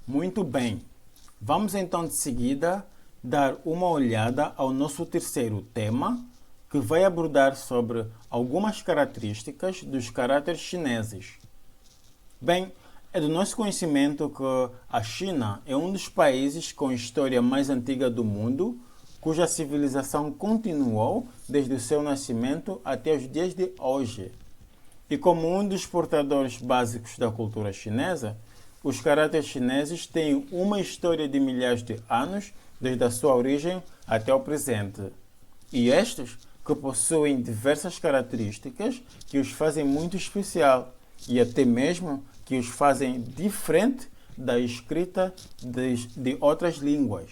Muito bem. Vamos então de seguida dar uma olhada ao nosso terceiro tema, que vai abordar sobre algumas características dos caracteres chineses. Bem, é do nosso conhecimento que a China é um dos países com a história mais antiga do mundo, cuja civilização continuou desde o seu nascimento até os dias de hoje. E como um dos portadores básicos da cultura chinesa, os caracteres chineses têm uma história de milhares de anos, desde a sua origem até o presente. E estes que possuem diversas características que os fazem muito especial e até mesmo que os fazem diferente da escrita de outras línguas.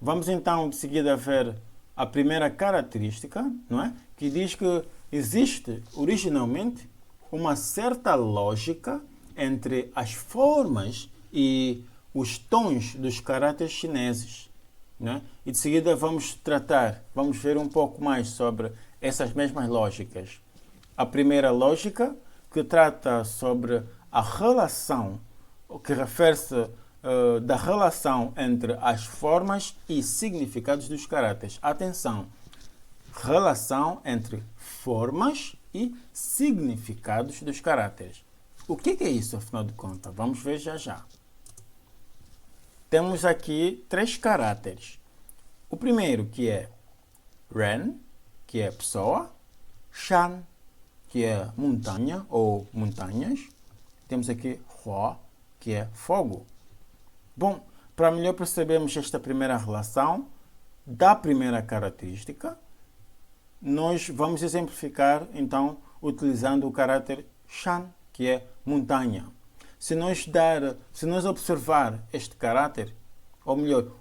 Vamos então de seguida ver a primeira característica, não é? Que diz que existe originalmente uma certa lógica entre as formas e os tons dos caracteres chineses. Né? E de seguida vamos ver um pouco mais sobre essas mesmas lógicas. A primeira lógica, que trata sobre a relação, que refere-se da relação entre as formas e significados dos caracteres. Atenção! Relação entre formas e significados dos caracteres. O que é isso, afinal de contas? Vamos ver já já. Temos aqui 3 caracteres. O primeiro, que é Ren, que é pessoa, Shan, que é montanha ou montanhas. Temos aqui Hua, que é fogo. Bom, para melhor percebermos esta primeira relação da primeira característica, nós vamos exemplificar, então, utilizando o caráter Shan, que é montanha. Se nós observar este caráter, ou melhor,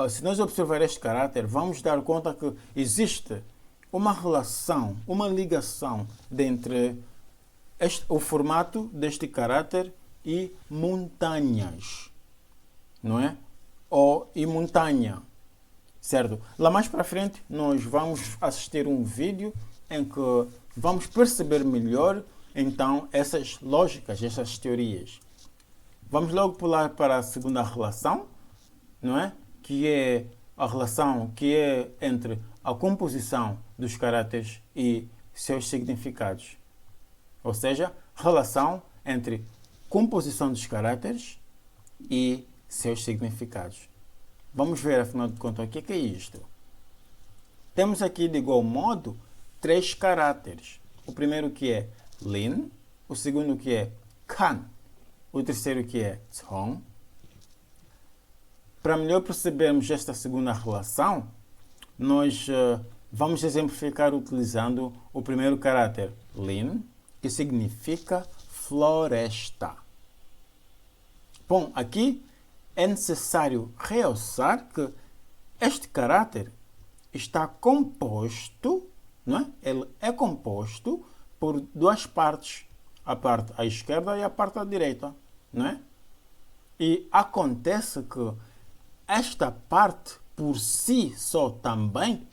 se nós observar este caráter, vamos dar conta que existe uma relação, uma ligação entre o formato deste caráter e montanhas, não é? E montanha. Certo? Lá mais para frente nós vamos assistir um vídeo em que vamos perceber melhor então essas lógicas, essas teorias. Vamos logo pular para a segunda relação, não é? Que é a relação que é entre a composição dos caracteres e seus significados. Ou seja, relação entre composição dos caracteres e seus significados. Vamos ver, afinal de contas, o que é isto. Temos aqui, de igual modo, 3 caracteres. O primeiro que é Lin, o segundo que é Kan, o terceiro que é Cong. Para melhor percebermos esta segunda relação, nós vamos exemplificar utilizando o primeiro caráter Lin, que significa floresta. Bom, aqui é necessário realçar que este caráter está composto, não é? Ele é composto por 2 partes, a parte à esquerda e a parte à direita, não é? E acontece que esta parte por si só também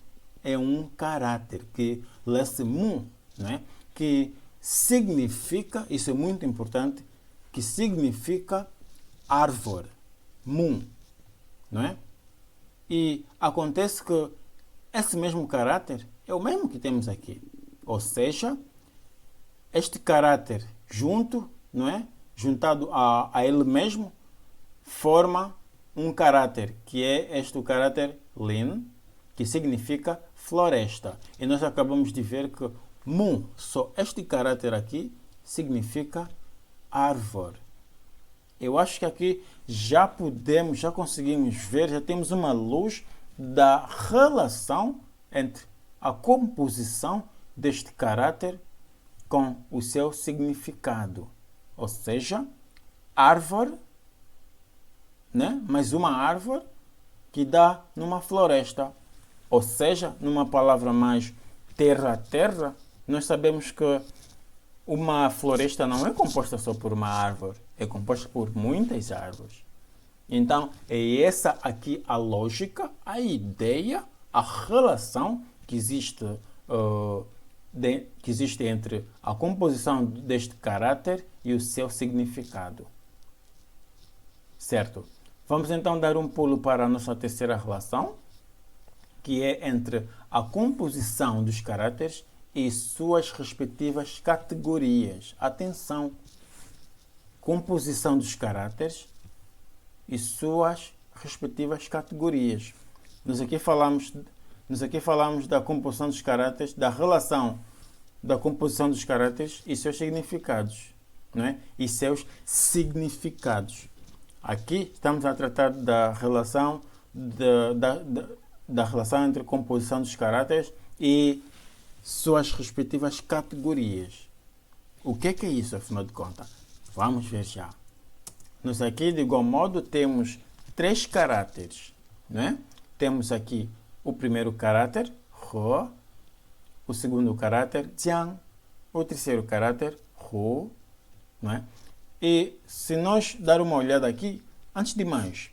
é um caráter que lê-se Mu, não é? Que significa, isso é muito importante, que significa árvore. Mun, não é? E acontece que esse mesmo caráter é o mesmo que temos aqui. Ou seja, este caráter junto, não é? Juntado a ele mesmo, forma um caráter, que é este o caráter Lin, que significa floresta. E nós acabamos de ver que Mun, só este caráter aqui, significa árvore. Eu acho que aqui já conseguimos ver, já temos uma luz da relação entre a composição deste caráter com o seu significado. Ou seja, árvore, né? Mais uma árvore que dá numa floresta. Ou seja, numa palavra mais terra a terra, nós sabemos que uma floresta não é composta só por uma árvore, é composta por muitas árvores. Então, é essa aqui a lógica, a ideia, a relação que existe entre a composição deste caráter e o seu significado. Certo. Vamos então dar um pulo para a nossa terceira relação, que é entre a composição dos caracteres e suas respectivas categorias. Atenção! Composição dos caracteres e suas respectivas categorias. Nós aqui falamos da composição dos caracteres, da relação da composição dos caracteres e seus significados, não é? E seus significados. Aqui estamos a tratar da relação da relação entre composição dos caracteres e suas respectivas categorias. O que é isso, afinal de contas? Vamos ver já. Nós aqui, de igual modo, temos 3 caracteres, não é? Temos aqui o primeiro caráter, Ho, o segundo caráter, Jiang, o terceiro caráter, Hu, não é? E se nós dar uma olhada aqui, antes de mais,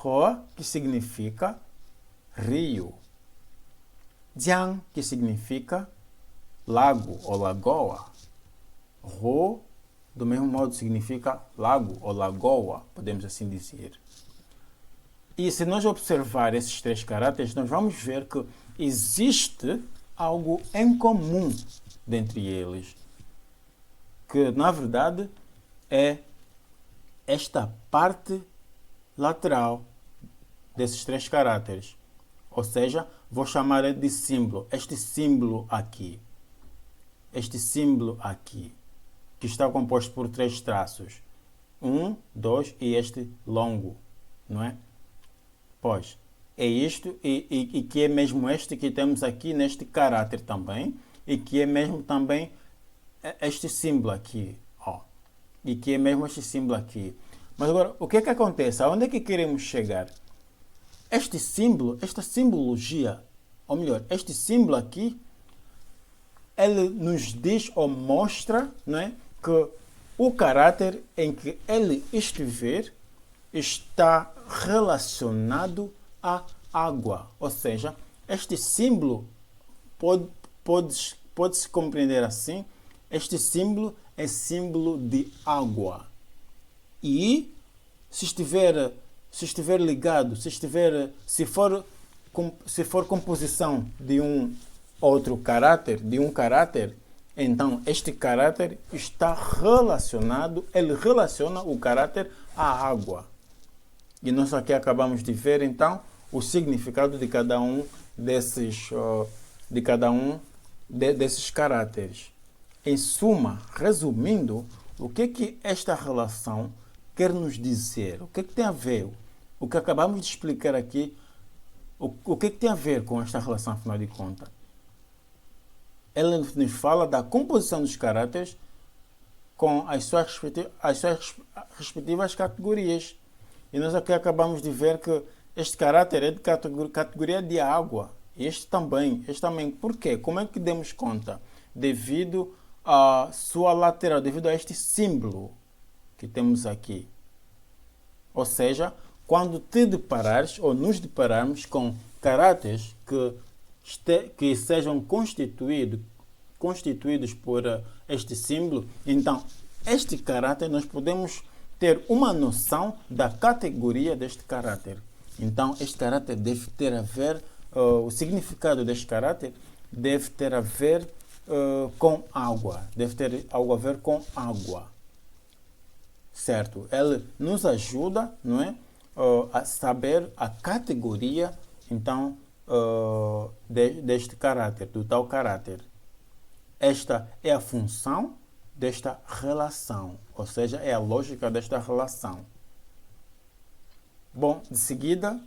Ho, que significa rio, Jiang, que significa lago ou lagoa, Hu, do mesmo modo, significa lago ou lagoa, podemos assim dizer. E se nós observar esses 3 caracteres, nós vamos ver que existe algo em comum dentre eles, que na verdade é esta parte lateral desses 3 caracteres. Ou seja, vou chamar ele de símbolo. Este símbolo aqui, que está composto por 3 traços. 1, 2 e este longo, não é? Pois, é isto e que é mesmo este que temos aqui neste caráter também, e que é mesmo também este símbolo aqui, ó. E que é mesmo este símbolo aqui. Mas agora, o que é que acontece? Aonde é que queremos chegar? Este símbolo, esta simbologia, ou melhor, este símbolo aqui, ele nos diz ou mostra, não é, que o caráter em que ele estiver está relacionado à água. Ou seja, este símbolo pode-se compreender assim. Este símbolo é símbolo de água. E se estiver ligado, se for composição de um outro caráter, então este caráter está relacionado, ele relaciona o caráter à água. E nós aqui acabamos de ver então o significado de cada um desses caráteres. Em suma, resumindo, o que esta relação quer nos dizer? O que tem a ver? O que acabamos de explicar aqui, o que tem a ver com esta relação, afinal de contas? Ela nos fala da composição dos caráteres com as suas respectivas categorias. E nós aqui acabamos de ver que este caráter é de categoria de água. Este também. Por quê? Como é que demos conta? Devido à sua lateral, devido a este símbolo que temos aqui. Ou seja, quando te deparares ou nos depararmos com caráteres que sejam constituídos por este símbolo, então este caráter nós podemos ter uma noção da categoria deste caráter. Então este caráter deve ter a ver, o significado deste caráter deve ter a ver com água, deve ter algo a ver com água, certo? Ele nos ajuda, não é, a saber a categoria, então, deste caráter, do tal caráter. Esta é a função desta relação, ou seja, é a lógica desta relação. Bom, de seguida,